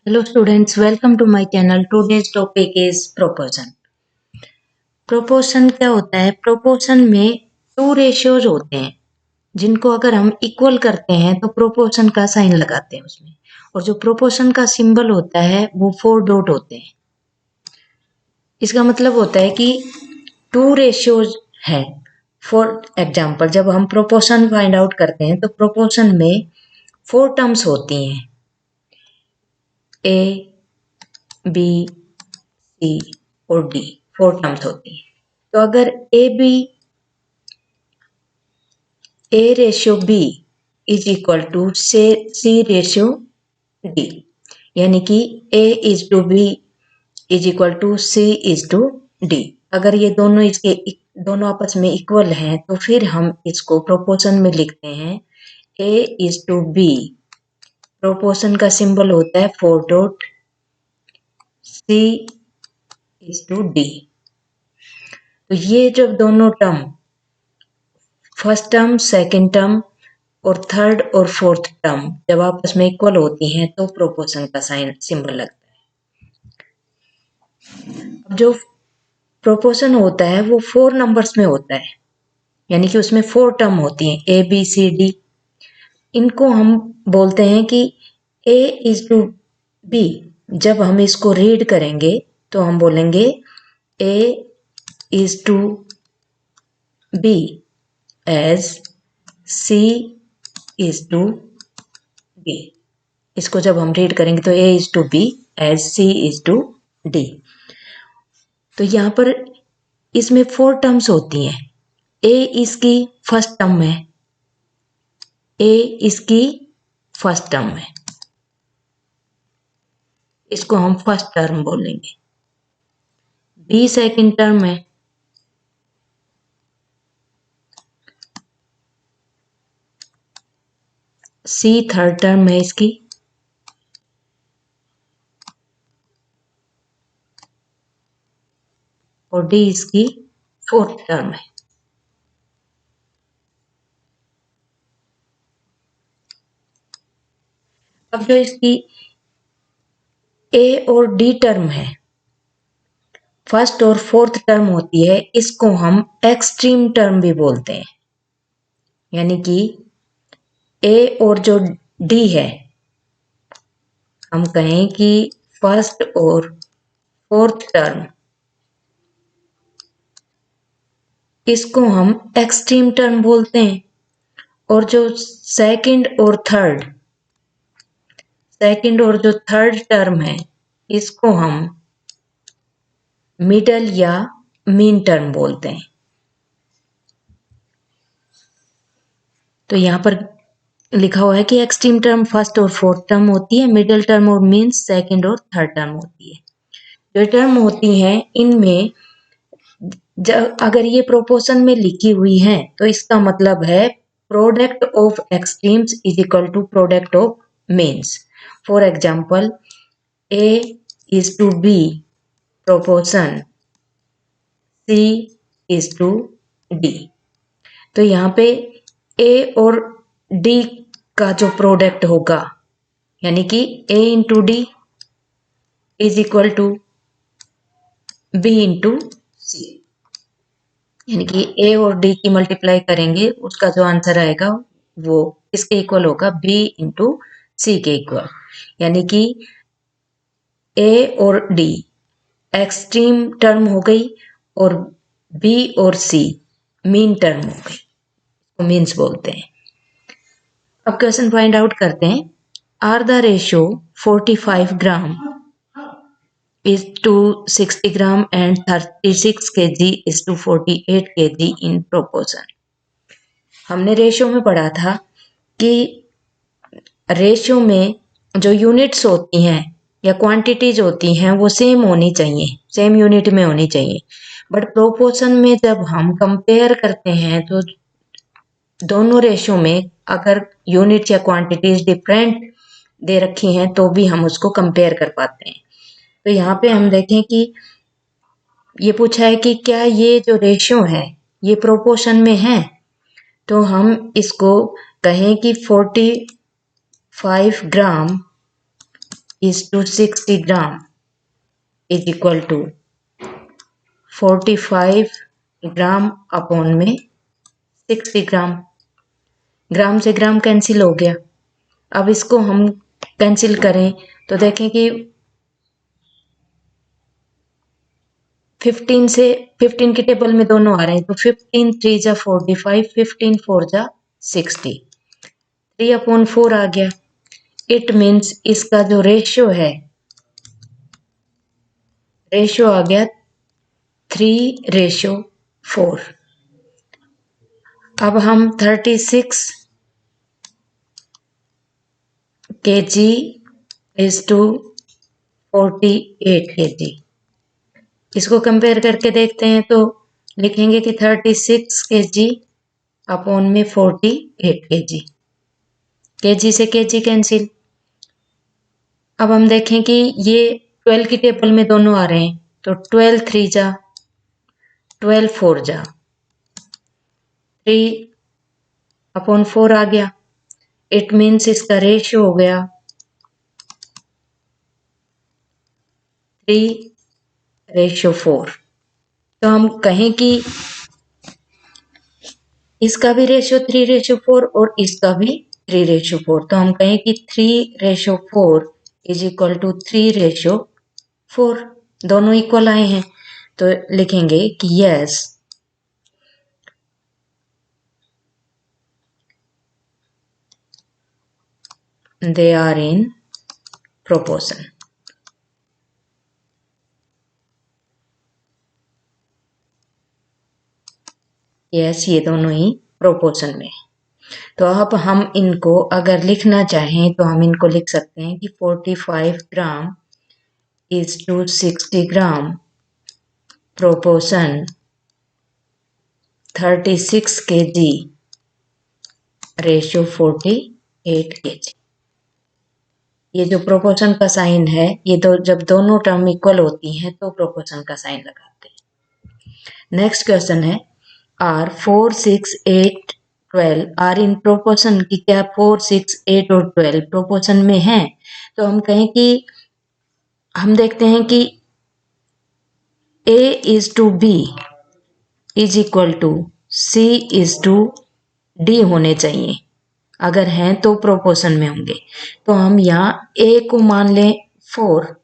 Hello students, welcome to my channel. Today's topic is proportion. Proportion क्या होता है? Proportion में टू रेशियोज होते हैं जिनको अगर हम इक्वल करते हैं तो प्रोपोर्शन का साइन लगाते हैं उसमें, और जो प्रोपोर्शन का सिंबल होता है वो 4 डॉट होते हैं। इसका मतलब होता है कि टू रेशियोज है। फॉर एग्जाम्पल, जब हम प्रोपोर्शन फाइंड आउट करते हैं तो प्रोपोर्शन में 4 टर्म्स होती हैं, ए, बी, सी और डी, 4 टर्म्स होती हैं। तो अगर A ratio B is equal to C ratio D, यानी कि A is to B is equal to C is to D. अगर ये दोनों आपस में इक्वल हैं तो फिर हम इसको प्रोपोर्शन में लिखते हैं A is to B. Proportion का सिंबल होता है 4 dot, C is to D. तो ये जब दोनों term, first term, second term और थर्ड और फोर्थ टर्म जब आपस में इक्वल होती हैं तो प्रोपोर्शन का साइन सिंबल लगता है। अब जो प्रोपोर्शन होता है वो 4 नंबर्स में होता है, यानी कि उसमें 4 टर्म होती हैं, ए बी सी डी। इनको हम बोलते हैं कि ए इज टू बी। जब हम इसको रीड करेंगे तो हम बोलेंगे A is to B as C is to D. इसको जब हम रीड करेंगे तो A is to B as C is to D. तो यहाँ पर इसमें 4 टर्म्स होती हैं। ए इसकी फर्स्ट टर्म है, ए इसकी फर्स्ट टर्म है, इसको हम फर्स्ट टर्म बोलेंगे। बी सेकंड टर्म है, सी थर्ड टर्म है इसकी, और डी इसकी फोर्थ टर्म है। अब जो इसकी ए और डी टर्म है, फर्स्ट और फोर्थ टर्म होती है, इसको हम एक्सट्रीम टर्म भी बोलते हैं। यानी कि ए और जो डी है, हम कहें कि फर्स्ट और फोर्थ टर्म, इसको हम एक्सट्रीम टर्म बोलते हैं। और जो सेकंड और जो थर्ड टर्म है, इसको हम मिडल या मीन टर्म बोलते हैं। तो यहाँ पर लिखा हुआ है कि एक्सट्रीम टर्म फर्स्ट और फोर्थ टर्म होती है, मिडिल टर्म और मीन सेकंड और थर्ड टर्म होती है। जो टर्म होती हैं इनमें जब अगर ये प्रोपोर्शन में लिखी हुई हैं तो इसका मतलब है product of extremes is equal to product of means. For example, A is to B proportion C is to D. तो यहाँ पे ए और डी का जो प्रोडक्ट होगा, यानी कि A into D is equal to B into C, यानी कि ए और डी की मल्टीप्लाई करेंगे, उसका जो आंसर आएगा वो किसके इक्वल होगा, बी इंटू सी के इक्वल। यानी कि ए और डी एक्सट्रीम टर्म हो गई और बी और सी मीन टर्म हो गई, तो मीन्स बोलते हैं। अब क्वेश्चन फाइंड आउट करते हैं। Are the ratio 45 gram is to 60 gram and 36 kg is to 48 kg in proportion। हमने रेशियो में पढ़ा था कि रेशियो में जो यूनिट्स होती हैं या क्वांटिटीज होती हैं वो सेम होनी चाहिए, सेम यूनिट में होनी चाहिए। बट प्रोपोर्शन में जब हम कंपेयर करते हैं तो दोनों रेशियो में अगर यूनिट या क्वांटिटीज डिफरेंट दे रखी हैं तो भी हम उसको कंपेयर कर पाते हैं। तो यहाँ पे हम देखें कि ये पूछा है कि क्या ये जो रेशियो है ये प्रोपोर्शन में है, तो हम इसको कहें कि 45 gram is to 60 gram is equal to 45 gram upon में 60 ग्राम। ग्राम से ग्राम कैंसिल हो गया। अब इसको हम कैंसिल करें तो देखें कि 15 से 15 की टेबल में दोनों आ रहे हैं, तो 15 3 जा 45, 15 4 जा 60, 3/4 आ गया। इट मीन्स इसका जो रेशियो है, रेशियो आ गया 3:4। अब हम 36 kg is to 48 kg, इसको कंपेयर करके देखते हैं तो लिखेंगे कि 36 kg अपॉन में 48 kg, kg से kg कैंसिल। अब हम देखें कि ये 12 की टेबल में दोनों आ रहे हैं, तो 12 3 जा 12 4 जा 3/4 आ गया। इट मीन्स इसका रेशियो हो गया 3:4। तो हम कहें कि इसका भी रेशियो 3:4 और इसका भी 3:4, तो हम कहें कि 3:4 इज इक्वल टू 3:4, दोनों इक्वल आए हैं। तो लिखेंगे कि yes they are in proportion. Yes, ये दोनों ही प्रोपोर्शन में। तो अब हम इनको अगर लिखना चाहें तो हम इनको लिख सकते हैं कि 45 gram is to 60 gram proportion 36 kg ratio 48 kg। ये जो प्रोपोर्शन का साइन है, ये जब दोनों टर्म इक्वल होती हैं तो प्रोपोर्शन का साइन लगाते हैं। नेक्स्ट क्वेश्चन है, आर 4 6 8 12 आर इन प्रोपोर्शन, की क्या 4 6 8 और 12 प्रोपोर्शन में है। तो हम कहें कि हम देखते हैं कि A is to B is equal to C is to D होने चाहिए। अगर हैं तो प्रोपोर्शन में होंगे। तो हम यहाँ A को मान लें 4,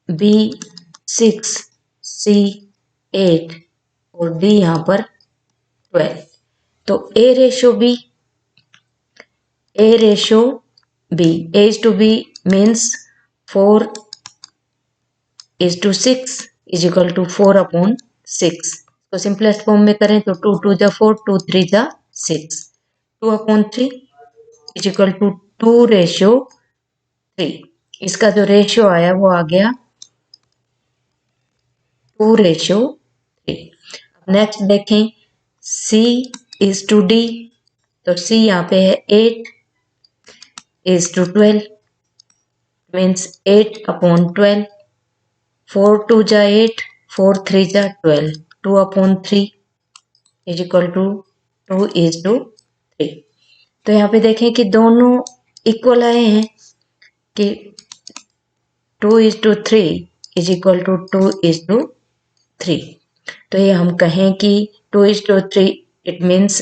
B 6, C 8 और D यहाँ पर 12। तो A ratio B is to B means 4 is to 6 is equal to 4/6। तो सिंपलेस्ट फॉर्म में करें तो 2 2 जा 4, 2 3 जा 6, 2/3 इज इक्वल टू 2:3। इसका जो रेशियो आया वो आ गया 2:3। नेक्स्ट देखें, C इज टू D, तो C यहाँ पे है 8 इज टू 12 मीन्स 8/12, 4 2 जा 8, 4 3 जा 12, 2/3 इज इक्वल टू 2:3। तो यहाँ पे देखें कि दोनों इक्वल आए हैं कि 2:3 इज इक्वल टू 2:3। तो ये हम कहें कि 2:3 it means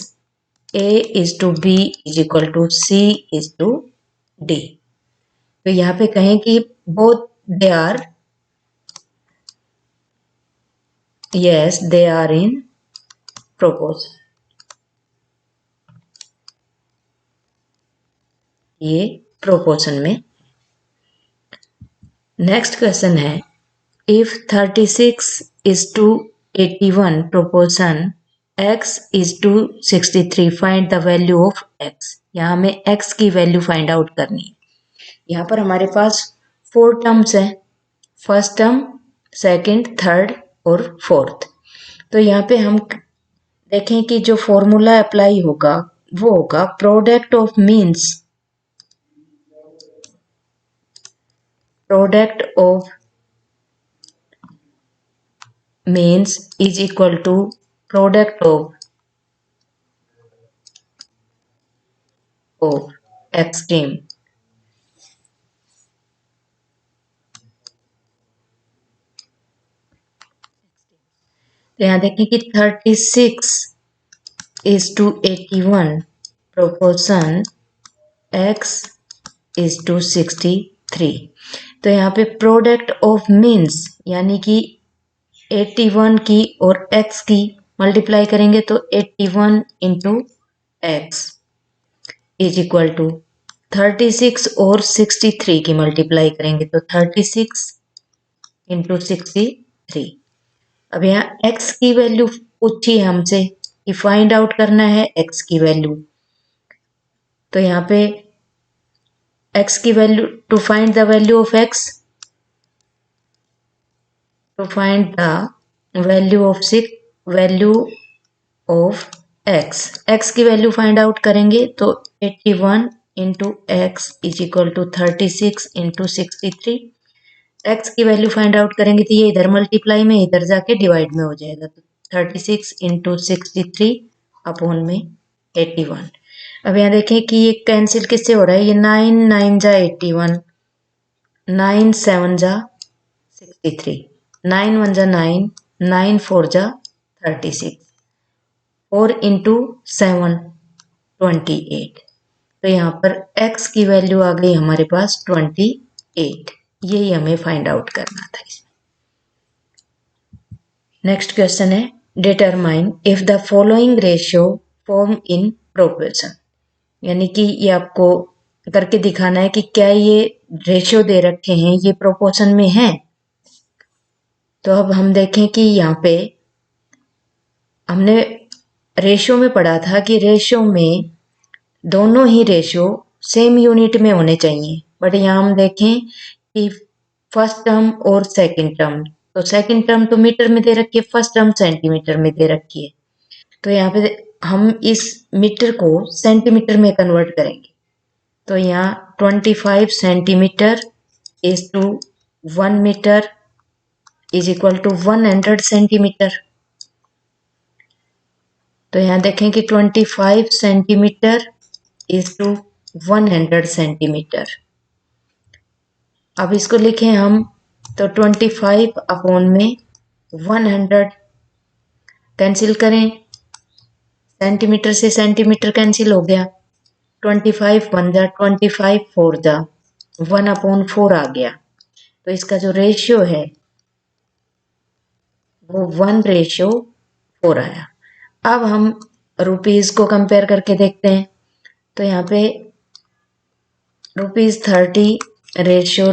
A is to B is equal to C is to D। तो यहाँ पे कहें कि both they are, yes they are in proportion. ये प्रोपोर्शन में। नेक्स्ट क्वेश्चन है, if 36 is to 81 proportion x is to 63 find the value of x। यहाँ हमें x की वैल्यू फाइंड आउट करनी है। यहाँ पर हमारे पास 4 टर्म्स हैं, फर्स्ट टर्म, सेकंड, थर्ड और फोर्थ। तो यहाँ पे हम देखें कि जो फॉर्मूला अप्लाई होगा वो होगा product of means is equal to product of extreme तो यहाँ देखें कि 36:81 प्रोपोर्शन x इज टू 63। तो यहाँ पे प्रोडक्ट ऑफ मीन्स यानी कि 81 की और x की मल्टीप्लाई करेंगे तो 81 into X is equal to 36 और 63 की मल्टीप्लाई करेंगे तो 36 इंटू 63। अब यहाँ x की वैल्यू पूछी है हमसे कि फाइंड आउट करना है x की वैल्यू। तो यहाँ पे x की value to find the value of x, to find the value of x की वैल्यू फाइंड आउट करेंगे तो 81 into X is equal to 36 into 63। x की वैल्यू फाइंड आउट करेंगे तो ये इधर मल्टीप्लाई में इधर जाके डिवाइड में हो जाएगा तो 36 इंटू 63 अपॉन में 81। अब यहाँ देखें कि ये कैंसिल किससे हो रहा है, ये 9 9 जा 81, 9 7 जा 63, 9 1 जा 9, 9 4 जा 36, 4 इंटू 7 28। तो यहाँ पर x की वैल्यू आ गई हमारे पास 28। यही हमें फाइंड आउट करना था इसमें। नेक्स्ट क्वेश्चन है determine if the following ratio form in proportion, यानी कि ये आपको करके दिखाना है कि क्या ये रेशियो दे रखे हैं ये प्रोपोर्शन में है। तो अब हम देखें कि यहाँ पे हमने रेशियो में पढ़ा था कि रेशियो में दोनों ही रेशियो सेम यूनिट में होने चाहिए, बट यहाँ हम देखें कि फर्स्ट टर्म और सेकंड टर्म, तो सेकंड टर्म तो मीटर में दे रखी है, फर्स्ट टर्म सेंटीमीटर में दे रखी है। तो यहाँ पे हम इस मीटर को सेंटीमीटर में कन्वर्ट करेंगे तो यहाँ 25 centimetre is to 1 metre is equal to 100 centimetre. तो यहाँ देखें कि 25 सेंटीमीटर इज टू 100 सेंटीमीटर। अब इसको लिखें हम तो 25 अपॉन में 100 कैंसिल करें, सेंटीमीटर से सेंटीमीटर कैंसिल हो गया, 25 1 जा 25 4 जा 1/4 आ गया। तो इसका जो रेशियो है वो 1:4 आया। अब हम रुपीज को कंपेयर करके देखते हैं तो यहाँ पे ₹30 रेशियो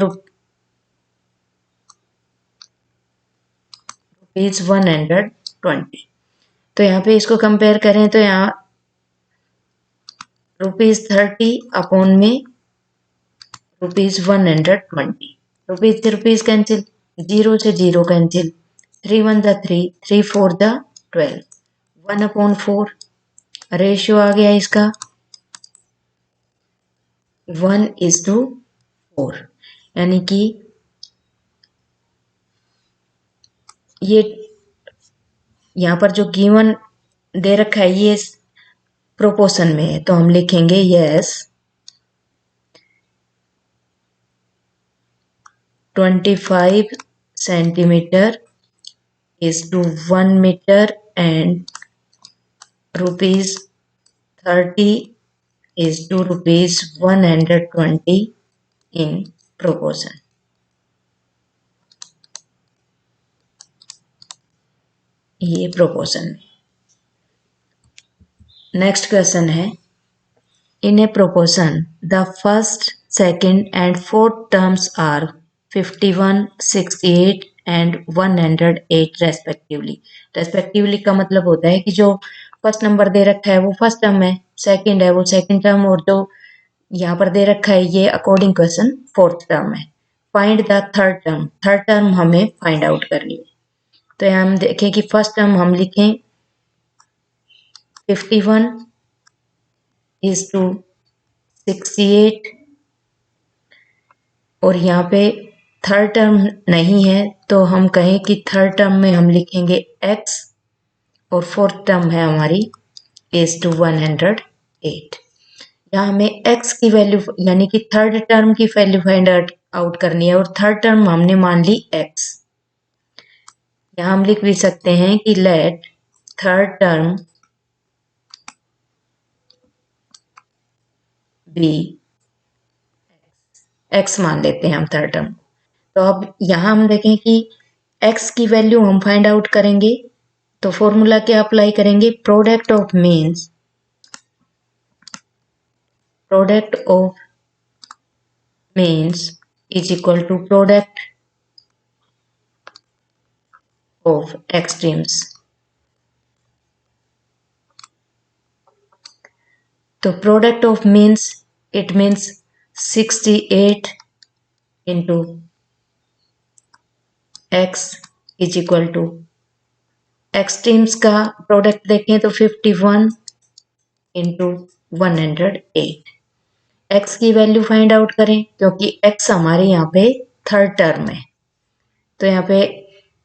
₹120। तो यहाँ पे इसको कंपेयर करें तो यहाँ ₹30 अपॉन में ₹120, रुपीज से रुपीज कैंसिल, 0 से 0 कैंसिल, 3 1 जा 3, 3 4 जा 12, 1/4 रेशियो आ गया इसका 1:4। यानी कि ये यहाँ पर जो गिवन दे रखा है ये प्रोपोर्शन में है, तो हम लिखेंगे yes 25 centimetre is to 1 meter and ₹30 is to ₹120 in proportion। ये प्रोपोर्शन में। नेक्स्ट क्वेश्चन है in a proportion the first second and fourth terms are 51 68 and 108 respectively. Respectively का मतलब होता है कि जो फर्स्ट नंबर दे रखा है वो फर्स्ट टर्म है, सेकंड है वो सेकंड टर्म, और जो यहाँ पर दे रखा है ये अकॉर्डिंग क्वेश्चन फोर्थ टर्म है। Find the third term, third term हमें फाइंड आउट करनी है। तो यहाँ हम देखें कि फर्स्ट टर्म हम लिखें 51 is to 68 और यहाँ पे थर्ड टर्म नहीं है तो हम कहें कि थर्ड टर्म में हम लिखेंगे x और फोर्थ टर्म है हमारी is to 108। यहाँ हमें x की वैल्यू यानी कि थर्ड टर्म की वैल्यू फाइंड आउट करनी है और थर्ड टर्म हमने मान ली x। यहाँ हम लिख भी सकते हैं कि let third term be X मान लेते हैं हम थर्ड टर्म। तो अब यहाँ हम देखें कि एक्स की वैल्यू हम फाइंड आउट करेंगे, तो फॉर्मूला क्या अप्लाई करेंगे, product of means is equal to product of extremes. तो product of means it means 68 into X is equal to extremes का प्रोडक्ट देखें तो 51 इंटू 108। एक्स की वैल्यू फाइंड आउट करें क्योंकि एक्स हमारे यहाँ पे थर्ड टर्म है, तो यहाँ पे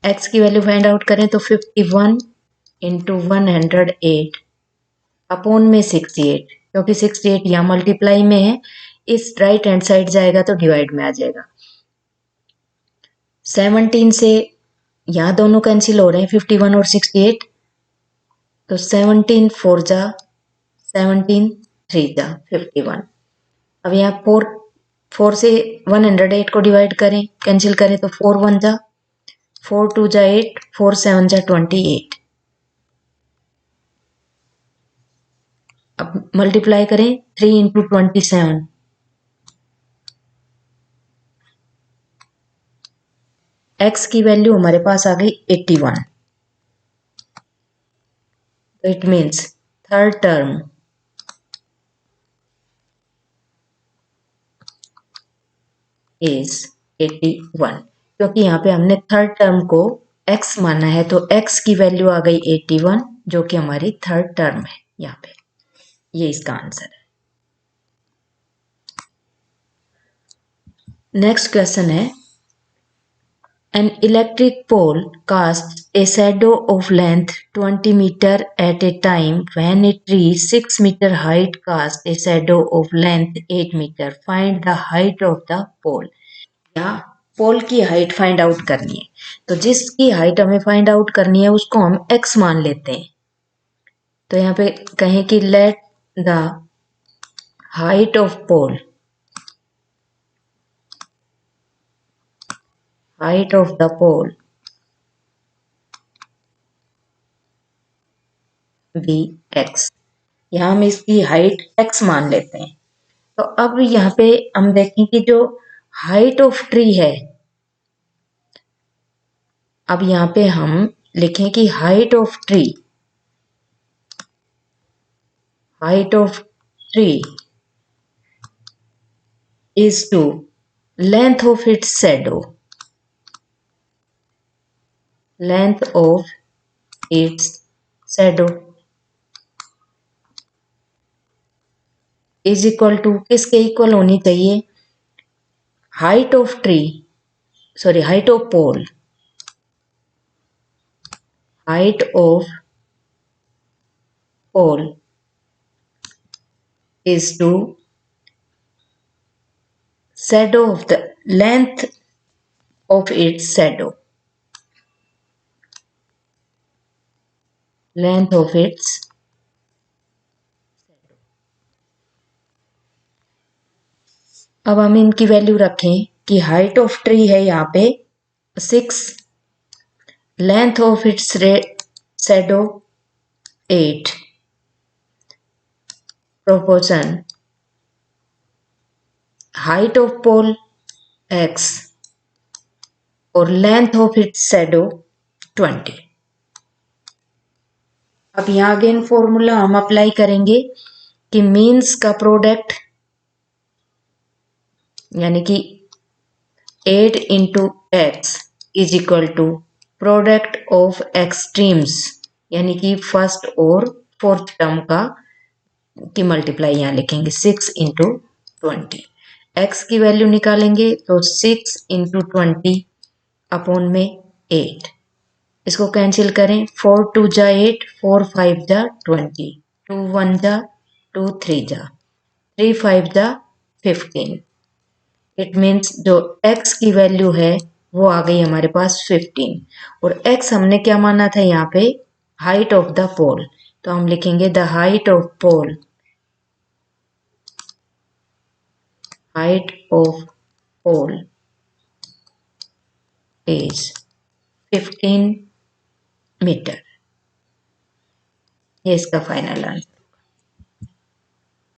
एक्स की वैल्यू फाइंड आउट करें तो 51 इंटू 108 अपॉन में 68, क्योंकि 68 यहाँ मल्टीप्लाई में है, इस राइट हैंड साइड जाएगा तो डिवाइड में आ जाएगा। 17 से यहाँ दोनों कैंसिल हो रहे हैं, 51 और 68, तो 17 4 जा 17 3 जा 51। अब यहाँ 4 से 108 को डिवाइड करें, कैंसिल करें तो 4 1 जा 4 2 जा 8 4 7 जा 28। अब मल्टीप्लाई करें 3 इंटू 27, एक्स की वैल्यू हमारे पास आ गई 81। तो it means third term is 81, क्योंकि यहाँ पे हमने थर्ड टर्म को x माना है, तो x की वैल्यू आ गई 81 जो कि हमारी थर्ड टर्म है यहाँ पे। ये इसका आंसर है। नेक्स्ट क्वेश्चन है, an electric pole casts a shadow of length 20 meter at a time when a tree 6 meter height casts a shadow of length 8 meter. Find the height of the pole. यहाँ पोल की height find out करनी है, तो जिसकी height हमें find out करनी है उसको हम x मान लेते हैं। तो यहाँ पे कहें कि let the height of pole be x। यहाँ हम इसकी हाइट x मान लेते हैं। तो अब यहाँ पे हम देखें कि जो हाइट ऑफ ट्री है, अब यहाँ पे हम लिखें कि height of tree is to length of its shadow is equal to किसके इक्वल होनी चाहिए, height of pole is to shadow of the length of its shadow अब हम इनकी वैल्यू रखें कि हाइट ऑफ ट्री है यहाँ पे 6, length of its shadow 8, proportion height of pole x और लेंथ ऑफ इट्स शैडो 20। अब यहाँ अगेन फॉर्मूला हम अप्लाई करेंगे कि मीन्स का प्रोडक्ट यानी कि 8 into X is equal to product of extremes, यानी कि फर्स्ट और फोर्थ टर्म का की मल्टीप्लाई यहाँ लिखेंगे 6 इंटू 20। एक्स की वैल्यू निकालेंगे तो 6 इंटू 20 अपॉन में 8, इसको कैंसिल करें 4 2 जा 8 4 5 जा 20 2 1 जा 2 3 जा 3 5 जा 15। इट मीन्स जो x की वैल्यू है वो आ गई हमारे पास 15 और x हमने क्या माना था यहाँ पे हाइट ऑफ द पोल, तो हम लिखेंगे the height of pole, height of pole is 15 मीटर। ये इसका फाइनल आंसर।